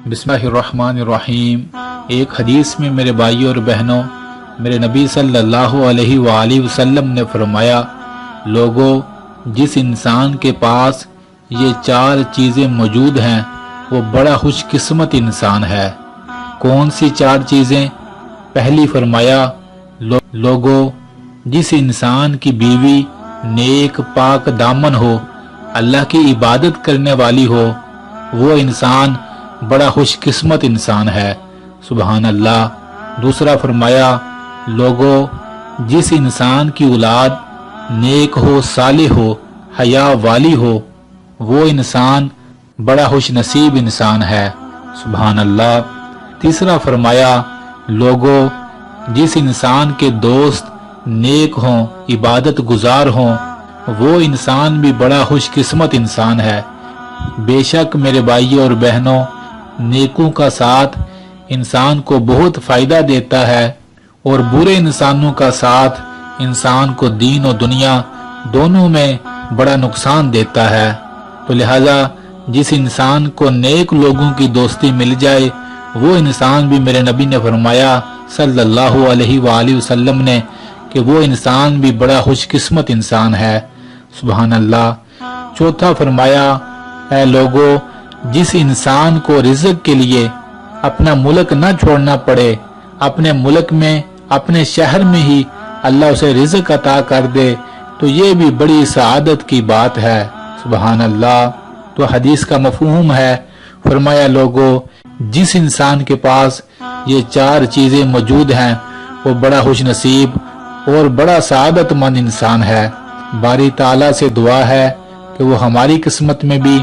بسم اللہ الرحمن الرحیم۔ ایک حدیث میں میرے بھائیوں اور بہنوں، میرے نبی صلی اللہ علیہ وآلہ وسلم نے فرمایا، لوگوں، جس انسان کے پاس یہ 4 چیزیں موجود ہیں وہ بڑا خوش قسمت انسان ہے۔ کون سی 4 چیزیں؟ پہلی فرمایا، لوگوں، جس انسان کی بیوی نیک پاک دامن ہو، اللہ کی عبادت کرنے والی ہو، وہ انسان بڑا خوش قسمت انسان ہے۔ سبحان اللہ۔ دوسرا فرمایا، لوگوں، جس انسان کی اولاد نیک ہو، صالح ہو، حیا والی ہو، وہ انسان بڑا خوش نصیب انسان ہے۔ سبحان اللہ۔ تیسرا فرمایا، لوگوں، جس انسان کے دوست نیک ہوں، عبادت گزار ہوں، وہ انسان بھی بڑا خوش قسمت انسان ہے۔ بے شک میرے بھائیوں اور بہنوں، نیکوں کا ساتھ انسان کو بہت فائدہ دیتا ہے، اور برے انسانوں کا ساتھ انسان کو دین و دنیا دونوں میں بڑا نقصان دیتا ہے۔ تو لہذا جس انسان کو نیک لوگوں کی دوستی مل جائے، وہ انسان بھی میرے نبی نے فرمایا صلی اللہ علیہ وآلہ وسلم نے کہ وہ انسان بھی بڑا خوش قسمت انسان ہے۔ سبحان اللہ۔ چوتھا فرمایا، اے لوگوں، جس انسان کو رزق کے لیے اپنا ملک نہ چھوڑنا پڑے، اپنے ملک میں، اپنے شہر میں ہی اللہ اسے رزق عطا کر دے، تو یہ بھی بڑی سعادت کی بات ہے۔ سبحان اللہ۔ تو حدیث کا مفہوم ہے، فرمایا لوگوں، جس انسان کے پاس یہ 4 چیزیں موجود ہیں وہ بڑا خوش نصیب اور بڑا سعادت مند انسان ہے۔ باری تعالیٰ سے دعا ہے کہ وہ ہماری قسمت میں بھی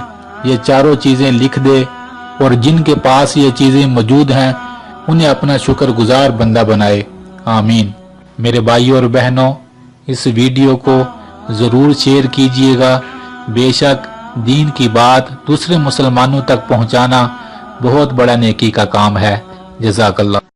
یہ 4 چیزیں لکھ دے، اور جن کے پاس یہ چیزیں موجود ہیں انہیں اپنا شکر گزار بندہ بنائے۔ آمین۔ میرے بھائیوں اور بہنوں، اس ویڈیو کو ضرور شیئر کیجئے گا۔ بے شک دین کی بات دوسرے مسلمانوں تک پہنچانا بہت بڑا نیکی کا کام ہے۔ جزاک اللہ۔